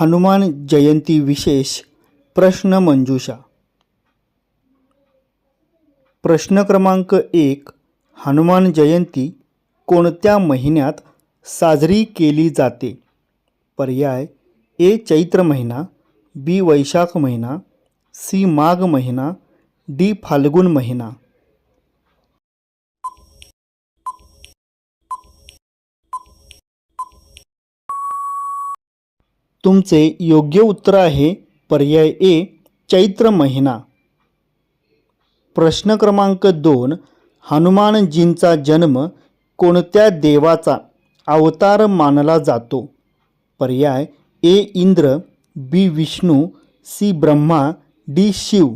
हनुमान जयंती विशेष प्रश्नमंजुषा। प्रश्न क्रमांक 1, हनुमान जयंती कोणत्या महिन्यात साजरी केली जाते? पर्याय ए चैत्र महिना, बी वैशाख महिना, सी माघ महिना, डी फाल्गुन महिना। तुमचे योग्य उत्तर आहे पर्याय ए चैत्र महिना। प्रश्न क्रमांक 2, हनुमानजींचा जन्म कोणत्या देवाचा अवतार मानला जातो? पर्याय ए इंद्र, बी विष्णू, सी ब्रह्मा, डी शिव।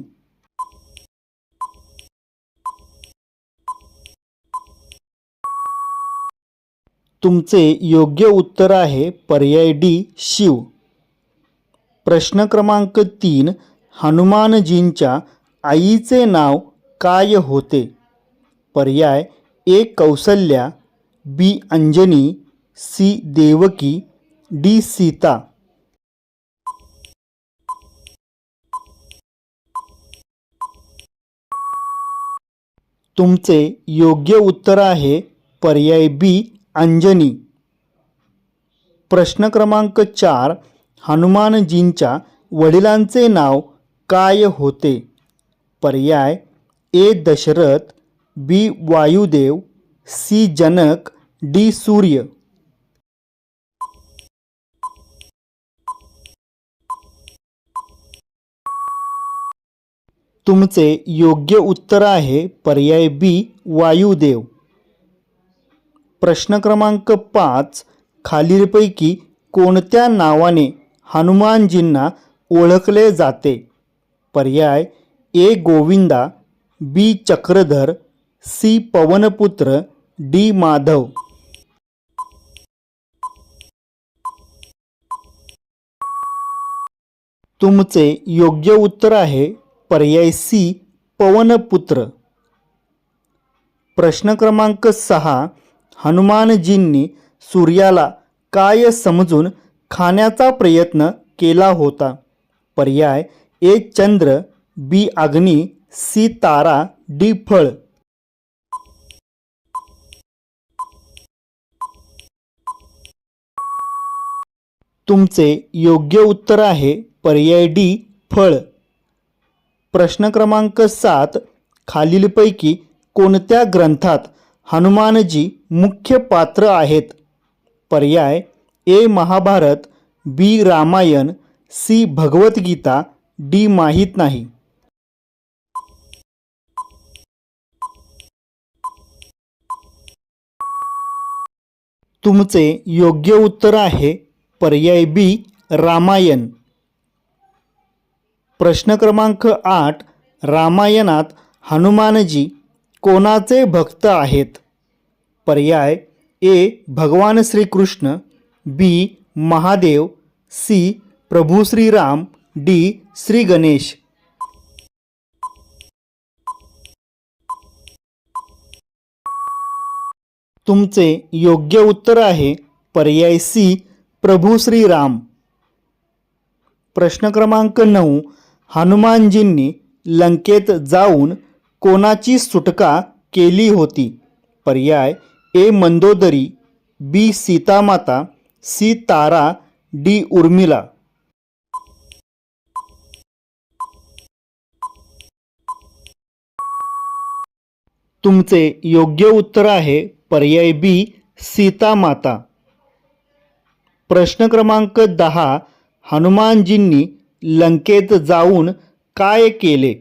तुमचे योग्य उत्तर आहे पर्याय डी शिव। प्रश्न क्रमांक 3, हनुमानजींच्या आईचे नाव काय होते? पर्याय ए कौसल्या, बी अंजनी, सी देवकी, डी सीता। तुमचे योग्य उत्तर आहे पर्याय बी अंजनी। प्रश्न क्रमांक 4, हनुमानजींच्या वडिलांचे नाव काय होते? पर्याय ए दशरथ, बी वायुदेव, सी जनक, डी सूर्य। तुमचे योग्य उत्तर आहे पर्याय बी वायुदेव। प्रश्न क्रमांक 5, खालीलपैकी कोणत्या नावाने हनुमानजींना ओळखले जाते? पर्याय ए गोविंदा, बी चक्रधर, सी पवनपुत्र, डी माधव। तुमचे योग्य उत्तर आहे पर्याय सी पवनपुत्र। प्रश्न क्रमांक 6, हनुमानजींनी सूर्याला काय समजून खाण्याचा प्रयत्न केला होता? पर्याय ए चंद्र, बी अग्नी, सी तारा, डी फळ। तुमचे योग्य उत्तर आहे पर्याय डी फळ। प्रश्न क्रमांक 7, खालीलपैकी कोणत्या ग्रंथात हनुमानजी मुख्य पात्र आहेत? पर्याय ए महाभारत, बी रामायण, सी भगवद्गीता, डी माहीत नाही। तुमचे योग्य उत्तर आहे पर्याय बी रामायण। प्रश्न क्रमांक 8, रामायणात हनुमानजी कोणाचे भक्त आहेत? पर्याय ए भगवान श्रीकृष्ण, बी महादेव, सी प्रभू श्रीराम, डी श्री गणेश। तुमचे योग्य उत्तर आहे पर्याय सी प्रभू श्रीराम। प्रश्न क्रमांक 9, हनुमानजींनी लंकेत जाऊन कोणाची सुटका केली होती? पर्याय ए मंदोदरी, बी सीतामाता, सी तारा, डी उर्मिला। तुमचे योग्य उत्तर आहे पर्याय बी सीतामाता। प्रश्न क्रमांक 10, हनुमानजींनी लंकेत जाऊन काय केले?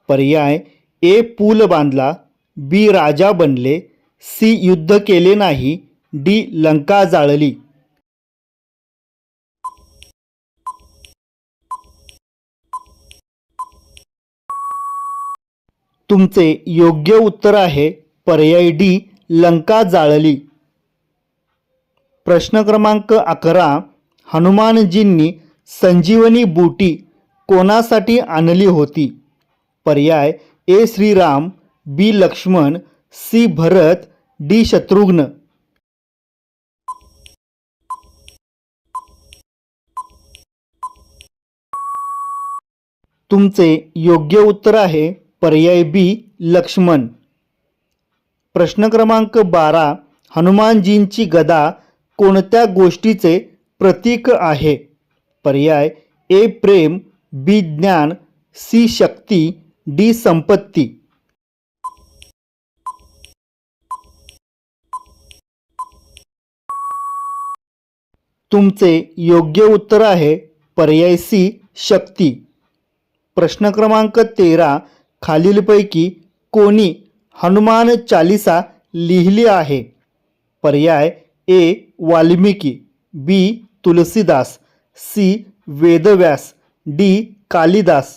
पर्याय ए पूल बांधला, बी राजा बनले, सी युद्ध केले नाही, डी लंका जाळली। तुमचे योग्य उत्तर आहे पर्याय डी लंका जाळली। प्रश्न क्रमांक 11, हनुमानजींनी संजीवनी बूटी कोणासाठी आणली होती? पर्याय ए श्रीराम, बी लक्ष्मण, सी भरत, डी शत्रुघ्न। तुमचे योग्य उत्तर आहे पर्याय बी लक्ष्मण. प्रश्न क्रमांक 12. हनुमानजींची गदा कोणत्या गोष्टीचे प्रतीक आहे? पर्याय ए प्रेम, बी ज्ञान, सी शक्ती, डी संपत्ती. तुमचे योग्य उत्तर आहे पर्याय सी शक्ती. प्रश्न क्रमांक 13. खालीलपैकी कोणी हनुमान चालिसा लिहिली आहे? पर्याय ए वाल्मिकी, बी तुलसीदास, सी वेदव्यास, डी कालिदास.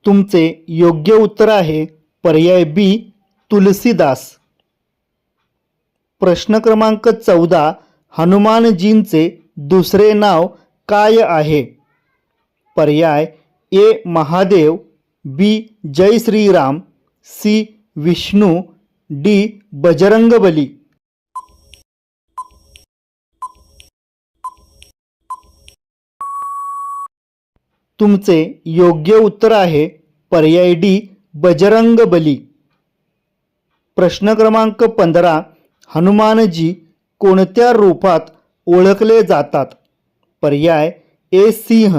तुमचे योग्य उत्तर आहे पर्याय बी तुलसीदास. प्रश्न क्रमांक 14. हनुमानजींचे दुसरे नाव काय आहे? पर्याय ए महादेव, बी जय श्रीराम, सी विष्णू, डी बजरंगबली. तुमचे योग्य उत्तर आहे पर्याय डी बजरंगबली. प्रश्न क्रमांक 15. हनुमानजी कोणत्या रूपात ओळखले जातात? पर्याय ए सिंह,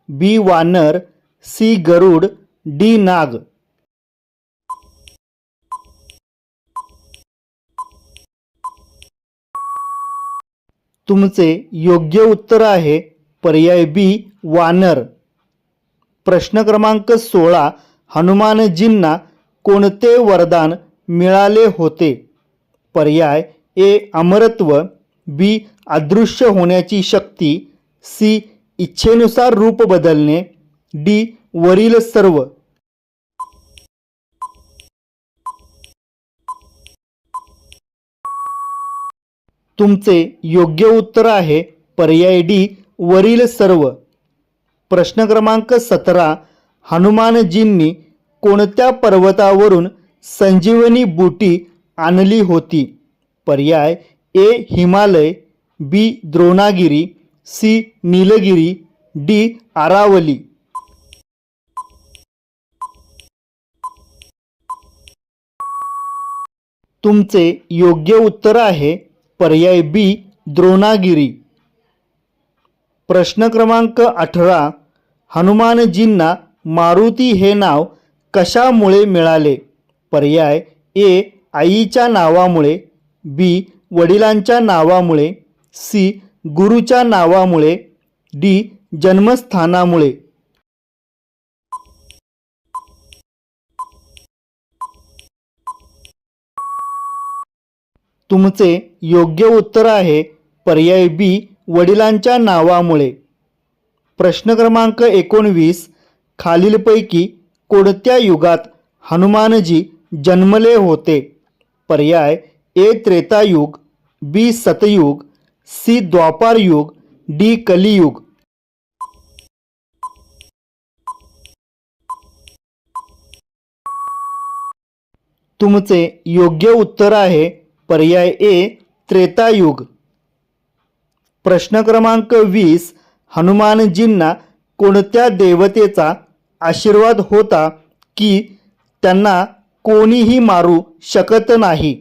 बी वानर, सी गरुड, डी नाग. तुमचे योग्य उत्तर आहे पर्याय बी वानर. प्रश्न क्रमांक 16. हनुमानजींना कोणते वरदान मिळाले होते? पर्याय ए अमरत्व, बी अदृश्य होण्याची शक्ती, सी इच्छेनुसार रूप बदलणे, डी वरील सर्व. तुमचे योग्य उत्तर आहे पर्याय डी वरील सर्व. प्रश्न क्रमांक 17. हनुमानजींनी कोणत्या पर्वतावरून संजीवनी बूटी आणली होती? पर्याय ए हिमालय, बी द्रोणागिरी, सी नीलगिरी, डी आरावली. तुमचे योग्य उत्तर आहे पर्याय बी द्रोणागिरी. प्रश्न क्रमांक 18. हनुमानजींना मारुती हे नाव कशामुळे मिळाले? पर्याय ए आईच्या नावामुळे, बी वडिलांच्या नावामुळे, सी गुरुच्या नावामुळे, डी जन्मस्थानामुळे. तुमचे योग्य उत्तर आहे पर्याय बी वडिलांच्या नावामुळे. प्रश्न क्रमांक 19. खालीलपैकी कोणत्या युगात हनुमानजी जन्मले होते? पर्याय ए त्रेतायुग, बी सतयुग, सी द्वापारयुग, डी कलियुग. तुमचे योग्य उत्तर आहे पर्याय ए त्रेतायुग. प्रश्न क्रमांक 20. हनुमानजींना कोणत्या देवतेचा आशीर्वाद होता की त्यांना कोणीही मारू शकत नाही?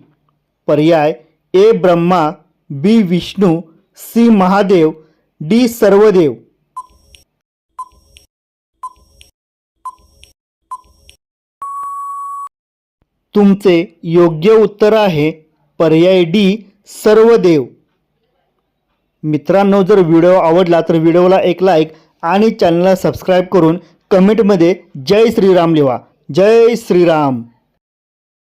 पर्याय ए ब्रह्मा, बी विष्णू, सी महादेव, डी सर्वदेव. तुमचे योग्य उत्तर आहे पर्याय डी सर्वदेव. मित्रांनो, जर व्हिडिओ आवडला तर व्हिडिओला एक लाईक आणि चॅनलला सबस्क्राईब करून कमेंटमध्ये जय श्रीराम लिहा. जय श्रीराम.